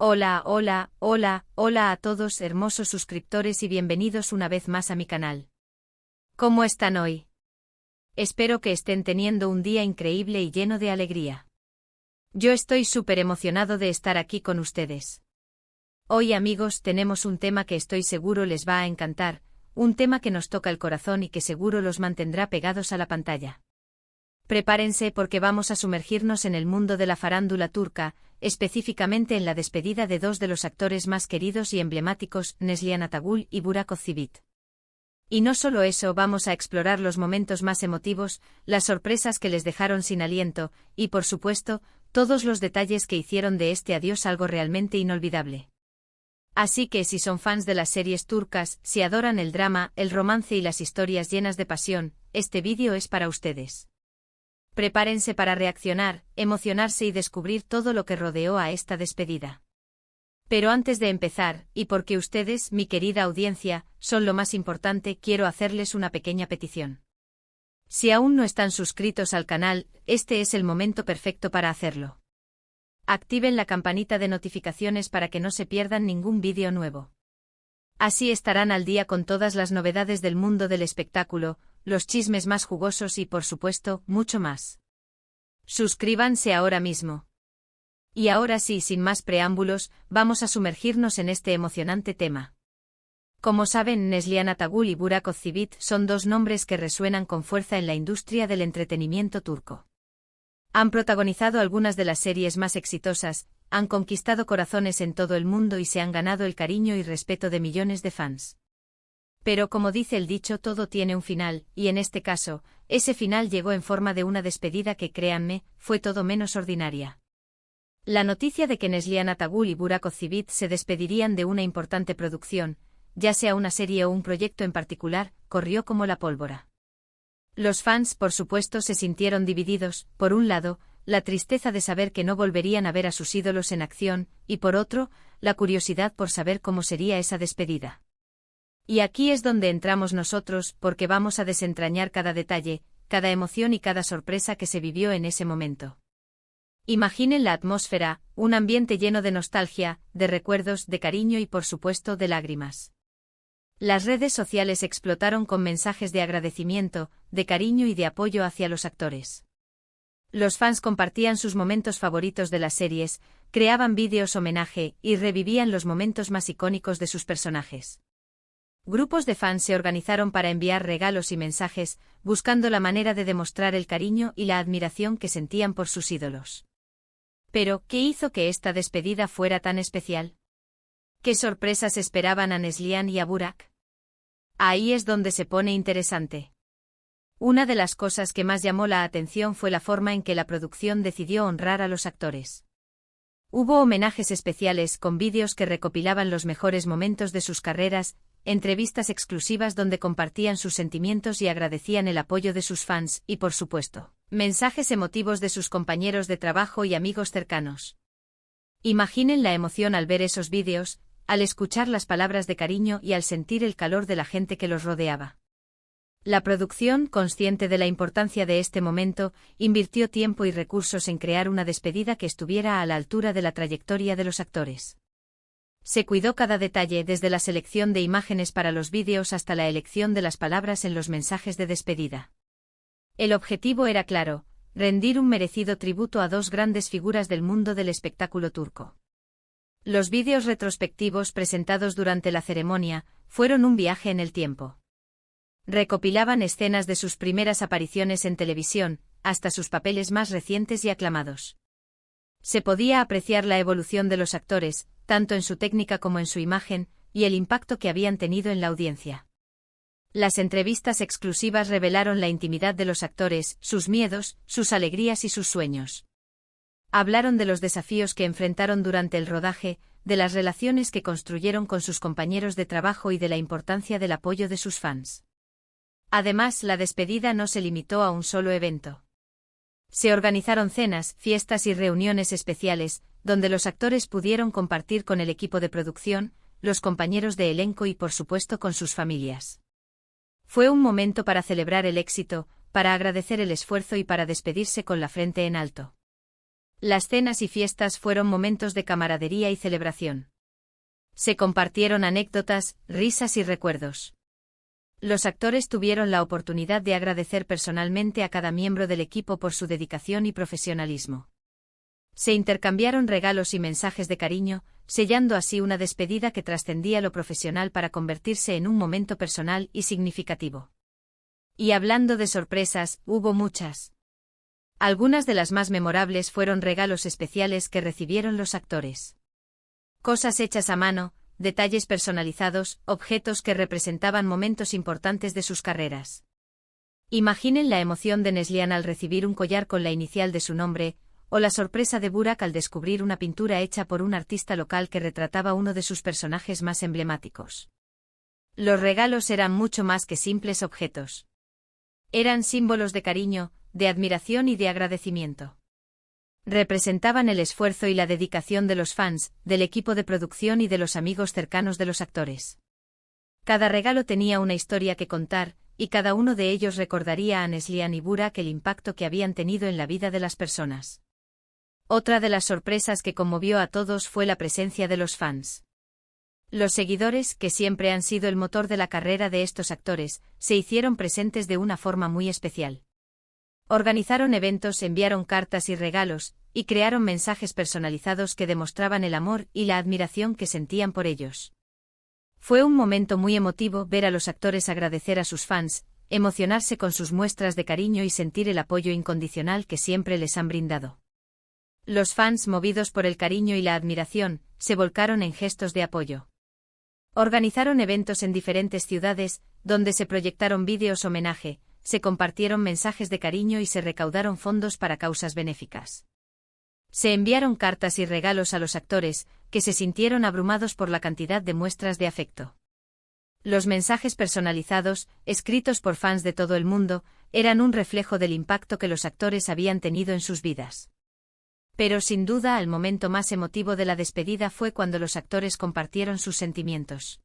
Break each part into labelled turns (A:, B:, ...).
A: Hola, hola, hola, hola a todos hermosos suscriptores y bienvenidos una vez más a mi canal. ¿Cómo están hoy? Espero que estén teniendo un día increíble y lleno de alegría. Yo estoy súper emocionado de estar aquí con ustedes. Hoy, amigos, tenemos un tema que estoy seguro les va a encantar, un tema que nos toca el corazón y que seguro los mantendrá pegados a la pantalla. Prepárense porque vamos a sumergirnos en el mundo de la farándula turca, específicamente en la despedida de dos de los actores más queridos y emblemáticos, Neslihan Atagul y Burak Özçivit. Y no solo eso, vamos a explorar los momentos más emotivos, las sorpresas que les dejaron sin aliento, y por supuesto, todos los detalles que hicieron de este adiós algo realmente inolvidable. Así que si son fans de las series turcas, si adoran el drama, el romance y las historias llenas de pasión, este vídeo es para ustedes. Prepárense para reaccionar, emocionarse y descubrir todo lo que rodeó a esta despedida. Pero antes de empezar, y porque ustedes, mi querida audiencia, son lo más importante, quiero hacerles una pequeña petición. Si aún no están suscritos al canal, este es el momento perfecto para hacerlo. Activen la campanita de notificaciones para que no se pierdan ningún vídeo nuevo. Así estarán al día con todas las novedades del mundo del espectáculo, los chismes más jugosos y, por supuesto, mucho más. Suscríbanse ahora mismo. Y ahora sí, sin más preámbulos, vamos a sumergirnos en este emocionante tema. Como saben, Neslihan Atagul y Burak Özçivit son dos nombres que resuenan con fuerza en la industria del entretenimiento turco. Han protagonizado algunas de las series más exitosas, han conquistado corazones en todo el mundo y se han ganado el cariño y respeto de millones de fans. Pero como dice el dicho, todo tiene un final, y en este caso, ese final llegó en forma de una despedida que, créanme, fue todo menos ordinaria. La noticia de que Neslihan Atagul y Burak Özçivit se despedirían de una importante producción, ya sea una serie o un proyecto en particular, corrió como la pólvora. Los fans, por supuesto, se sintieron divididos, por un lado, la tristeza de saber que no volverían a ver a sus ídolos en acción, y por otro, la curiosidad por saber cómo sería esa despedida. Y aquí es donde entramos nosotros, porque vamos a desentrañar cada detalle, cada emoción y cada sorpresa que se vivió en ese momento. Imaginen la atmósfera, un ambiente lleno de nostalgia, de recuerdos, de cariño y por supuesto de lágrimas. Las redes sociales explotaron con mensajes de agradecimiento, de cariño y de apoyo hacia los actores. Los fans compartían sus momentos favoritos de las series, creaban vídeos homenaje y revivían los momentos más icónicos de sus personajes. Grupos de fans se organizaron para enviar regalos y mensajes, buscando la manera de demostrar el cariño y la admiración que sentían por sus ídolos. Pero, ¿qué hizo que esta despedida fuera tan especial? ¿Qué sorpresas esperaban a Neslihan y a Burak? Ahí es donde se pone interesante. Una de las cosas que más llamó la atención fue la forma en que la producción decidió honrar a los actores. Hubo homenajes especiales con vídeos que recopilaban los mejores momentos de sus carreras, entrevistas exclusivas donde compartían sus sentimientos y agradecían el apoyo de sus fans, y por supuesto, mensajes emotivos de sus compañeros de trabajo y amigos cercanos. Imaginen la emoción al ver esos vídeos, al escuchar las palabras de cariño y al sentir el calor de la gente que los rodeaba. La producción, consciente de la importancia de este momento, invirtió tiempo y recursos en crear una despedida que estuviera a la altura de la trayectoria de los actores. Se cuidó cada detalle, desde la selección de imágenes para los vídeos hasta la elección de las palabras en los mensajes de despedida. El objetivo era claro: rendir un merecido tributo a dos grandes figuras del mundo del espectáculo turco. Los vídeos retrospectivos presentados durante la ceremonia fueron un viaje en el tiempo. Recopilaban escenas de sus primeras apariciones en televisión, hasta sus papeles más recientes y aclamados. Se podía apreciar la evolución de los actores, tanto en su técnica como en su imagen, y el impacto que habían tenido en la audiencia. Las entrevistas exclusivas revelaron la intimidad de los actores, sus miedos, sus alegrías y sus sueños. Hablaron de los desafíos que enfrentaron durante el rodaje, de las relaciones que construyeron con sus compañeros de trabajo y de la importancia del apoyo de sus fans. Además, la despedida no se limitó a un solo evento. Se organizaron cenas, fiestas y reuniones especiales, donde los actores pudieron compartir con el equipo de producción, los compañeros de elenco y por supuesto con sus familias. Fue un momento para celebrar el éxito, para agradecer el esfuerzo y para despedirse con la frente en alto. Las cenas y fiestas fueron momentos de camaradería y celebración. Se compartieron anécdotas, risas y recuerdos. Los actores tuvieron la oportunidad de agradecer personalmente a cada miembro del equipo por su dedicación y profesionalismo. Se intercambiaron regalos y mensajes de cariño, sellando así una despedida que trascendía lo profesional para convertirse en un momento personal y significativo. Y hablando de sorpresas, hubo muchas. Algunas de las más memorables fueron regalos especiales que recibieron los actores. Cosas hechas a mano, detalles personalizados, objetos que representaban momentos importantes de sus carreras. Imaginen la emoción de Neslihan al recibir un collar con la inicial de su nombre, o la sorpresa de Burak al descubrir una pintura hecha por un artista local que retrataba uno de sus personajes más emblemáticos. Los regalos eran mucho más que simples objetos. Eran símbolos de cariño, de admiración y de agradecimiento. Representaban el esfuerzo y la dedicación de los fans, del equipo de producción y de los amigos cercanos de los actores. Cada regalo tenía una historia que contar, y cada uno de ellos recordaría a Neslihan y Burak el impacto que habían tenido en la vida de las personas. Otra de las sorpresas que conmovió a todos fue la presencia de los fans. Los seguidores, que siempre han sido el motor de la carrera de estos actores, se hicieron presentes de una forma muy especial. Organizaron eventos, enviaron cartas y regalos, y crearon mensajes personalizados que demostraban el amor y la admiración que sentían por ellos. Fue un momento muy emotivo ver a los actores agradecer a sus fans, emocionarse con sus muestras de cariño y sentir el apoyo incondicional que siempre les han brindado. Los fans, movidos por el cariño y la admiración, se volcaron en gestos de apoyo. Organizaron eventos en diferentes ciudades, donde se proyectaron vídeos homenaje, se compartieron mensajes de cariño y se recaudaron fondos para causas benéficas. Se enviaron cartas y regalos a los actores, que se sintieron abrumados por la cantidad de muestras de afecto. Los mensajes personalizados, escritos por fans de todo el mundo, eran un reflejo del impacto que los actores habían tenido en sus vidas. Pero sin duda el momento más emotivo de la despedida fue cuando los actores compartieron sus sentimientos.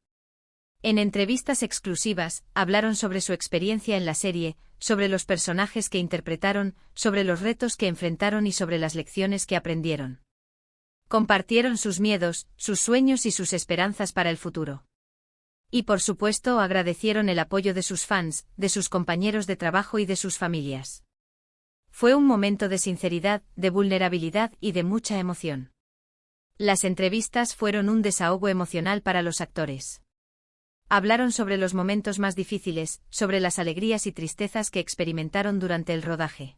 A: En entrevistas exclusivas, hablaron sobre su experiencia en la serie, sobre los personajes que interpretaron, sobre los retos que enfrentaron y sobre las lecciones que aprendieron. Compartieron sus miedos, sus sueños y sus esperanzas para el futuro. Y por supuesto agradecieron el apoyo de sus fans, de sus compañeros de trabajo y de sus familias. Fue un momento de sinceridad, de vulnerabilidad y de mucha emoción. Las entrevistas fueron un desahogo emocional para los actores. Hablaron sobre los momentos más difíciles, sobre las alegrías y tristezas que experimentaron durante el rodaje.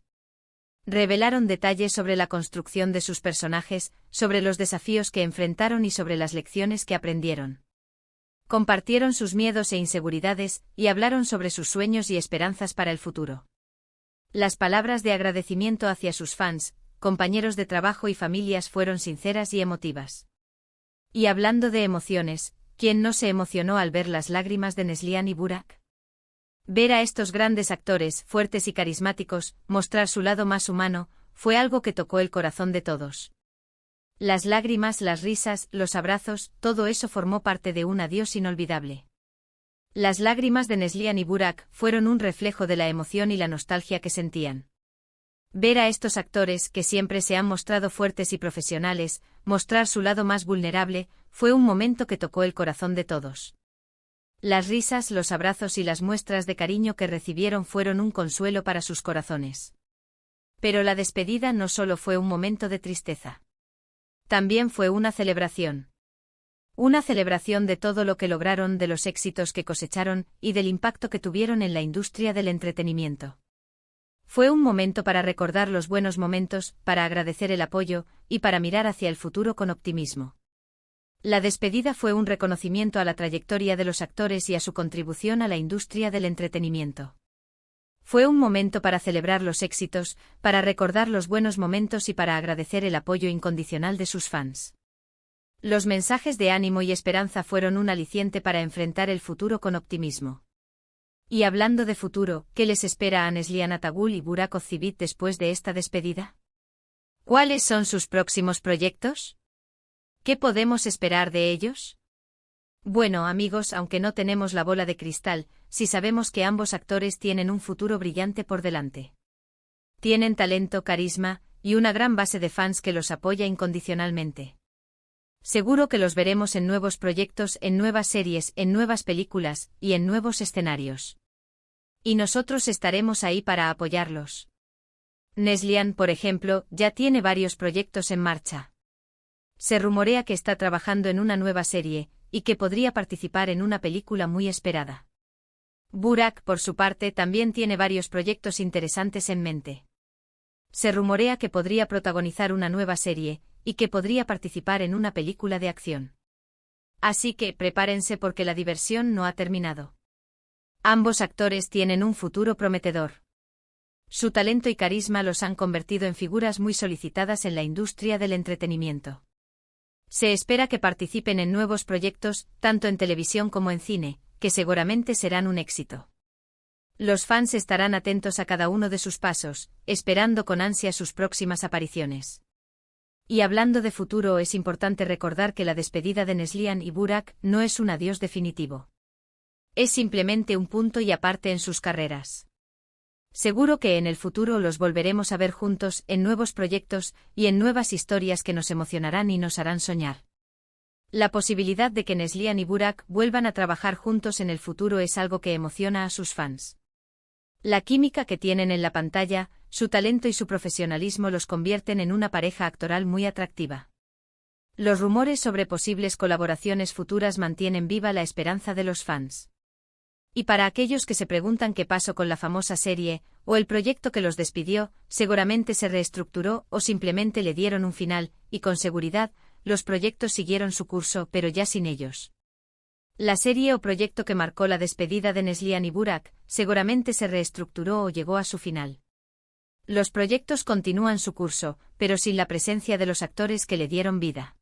A: Revelaron detalles sobre la construcción de sus personajes, sobre los desafíos que enfrentaron y sobre las lecciones que aprendieron. Compartieron sus miedos e inseguridades, y hablaron sobre sus sueños y esperanzas para el futuro. Las palabras de agradecimiento hacia sus fans, compañeros de trabajo y familias fueron sinceras y emotivas. Y hablando de emociones, ¿quién no se emocionó al ver las lágrimas de Neslihan y Burak? Ver a estos grandes actores, fuertes y carismáticos, mostrar su lado más humano, fue algo que tocó el corazón de todos. Las lágrimas, las risas, los abrazos, todo eso formó parte de un adiós inolvidable. Las lágrimas de Neslihan y Burak fueron un reflejo de la emoción y la nostalgia que sentían. Ver a estos actores, que siempre se han mostrado fuertes y profesionales, mostrar su lado más vulnerable, fue un momento que tocó el corazón de todos. Las risas, los abrazos y las muestras de cariño que recibieron fueron un consuelo para sus corazones. Pero la despedida no solo fue un momento de tristeza. También fue una celebración. Una celebración de todo lo que lograron, de los éxitos que cosecharon, y del impacto que tuvieron en la industria del entretenimiento. Fue un momento para recordar los buenos momentos, para agradecer el apoyo, y para mirar hacia el futuro con optimismo. La despedida fue un reconocimiento a la trayectoria de los actores y a su contribución a la industria del entretenimiento. Fue un momento para celebrar los éxitos, para recordar los buenos momentos y para agradecer el apoyo incondicional de sus fans. Los mensajes de ánimo y esperanza fueron un aliciente para enfrentar el futuro con optimismo. Y hablando de futuro, ¿qué les espera a Neslihan Atagul y Burak Ozceğit después de esta despedida? ¿Cuáles son sus próximos proyectos? ¿Qué podemos esperar de ellos? Bueno, amigos, aunque no tenemos la bola de cristal, sí sabemos que ambos actores tienen un futuro brillante por delante. Tienen talento, carisma, y una gran base de fans que los apoya incondicionalmente. Seguro que los veremos en nuevos proyectos, en nuevas series, en nuevas películas, y en nuevos escenarios. Y nosotros estaremos ahí para apoyarlos. Neslihan, por ejemplo, ya tiene varios proyectos en marcha. Se rumorea que está trabajando en una nueva serie, y que podría participar en una película muy esperada. Burak, por su parte, también tiene varios proyectos interesantes en mente. Se rumorea que podría protagonizar una nueva serie, y que podría participar en una película de acción. Así que prepárense porque la diversión no ha terminado. Ambos actores tienen un futuro prometedor. Su talento y carisma los han convertido en figuras muy solicitadas en la industria del entretenimiento. Se espera que participen en nuevos proyectos, tanto en televisión como en cine, que seguramente serán un éxito. Los fans estarán atentos a cada uno de sus pasos, esperando con ansia sus próximas apariciones. Y hablando de futuro, es importante recordar que la despedida de Neslihan y Burak no es un adiós definitivo. Es simplemente un punto y aparte en sus carreras. Seguro que en el futuro los volveremos a ver juntos en nuevos proyectos y en nuevas historias que nos emocionarán y nos harán soñar. La posibilidad de que Neslihan y Burak vuelvan a trabajar juntos en el futuro es algo que emociona a sus fans. La química que tienen en la pantalla, su talento y su profesionalismo los convierten en una pareja actoral muy atractiva. Los rumores sobre posibles colaboraciones futuras mantienen viva la esperanza de los fans. Y para aquellos que se preguntan qué pasó con la famosa serie, o el proyecto que los despidió, seguramente se reestructuró o simplemente le dieron un final, y con seguridad, los proyectos siguieron su curso, pero ya sin ellos. La serie o proyecto que marcó la despedida de Neslihan y Burak, seguramente se reestructuró o llegó a su final. Los proyectos continúan su curso, pero sin la presencia de los actores que le dieron vida.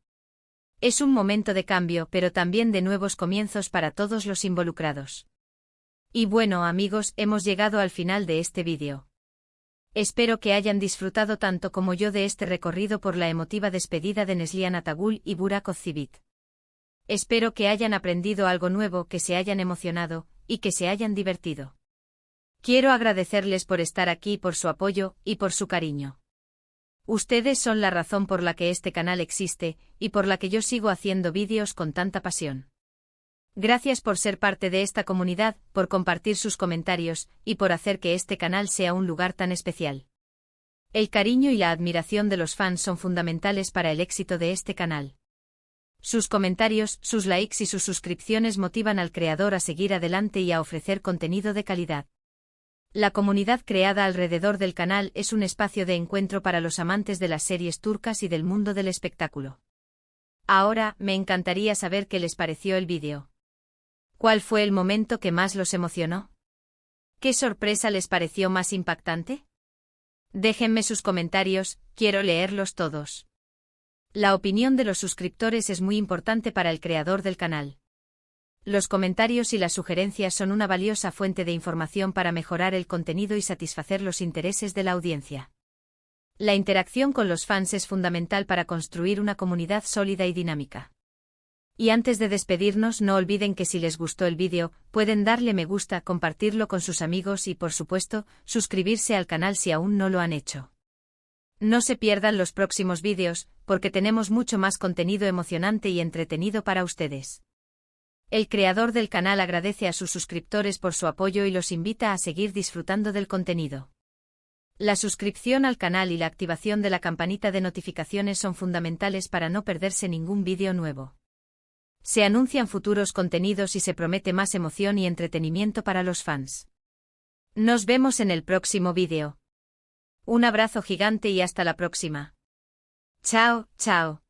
A: Es un momento de cambio, pero también de nuevos comienzos para todos los involucrados. Y bueno, amigos, hemos llegado al final de este vídeo. Espero que hayan disfrutado tanto como yo de este recorrido por la emotiva despedida de Neslihan Atagul y Burak Ozcevic. Espero que hayan aprendido algo nuevo, que se hayan emocionado, y que se hayan divertido. Quiero agradecerles por estar aquí, por su apoyo, y por su cariño. Ustedes son la razón por la que este canal existe, y por la que yo sigo haciendo vídeos con tanta pasión. Gracias por ser parte de esta comunidad, por compartir sus comentarios, y por hacer que este canal sea un lugar tan especial. El cariño y la admiración de los fans son fundamentales para el éxito de este canal. Sus comentarios, sus likes y sus suscripciones motivan al creador a seguir adelante y a ofrecer contenido de calidad. La comunidad creada alrededor del canal es un espacio de encuentro para los amantes de las series turcas y del mundo del espectáculo. Ahora, me encantaría saber qué les pareció el vídeo. ¿Cuál fue el momento que más los emocionó? ¿Qué sorpresa les pareció más impactante? Déjenme sus comentarios, quiero leerlos todos. La opinión de los suscriptores es muy importante para el creador del canal. Los comentarios y las sugerencias son una valiosa fuente de información para mejorar el contenido y satisfacer los intereses de la audiencia. La interacción con los fans es fundamental para construir una comunidad sólida y dinámica. Y antes de despedirnos, no olviden que si les gustó el vídeo, pueden darle me gusta, compartirlo con sus amigos y, por supuesto, suscribirse al canal si aún no lo han hecho. No se pierdan los próximos vídeos, porque tenemos mucho más contenido emocionante y entretenido para ustedes. El creador del canal agradece a sus suscriptores por su apoyo y los invita a seguir disfrutando del contenido. La suscripción al canal y la activación de la campanita de notificaciones son fundamentales para no perderse ningún vídeo nuevo. Se anuncian futuros contenidos y se promete más emoción y entretenimiento para los fans. Nos vemos en el próximo vídeo. Un abrazo gigante y hasta la próxima. Chao, chao.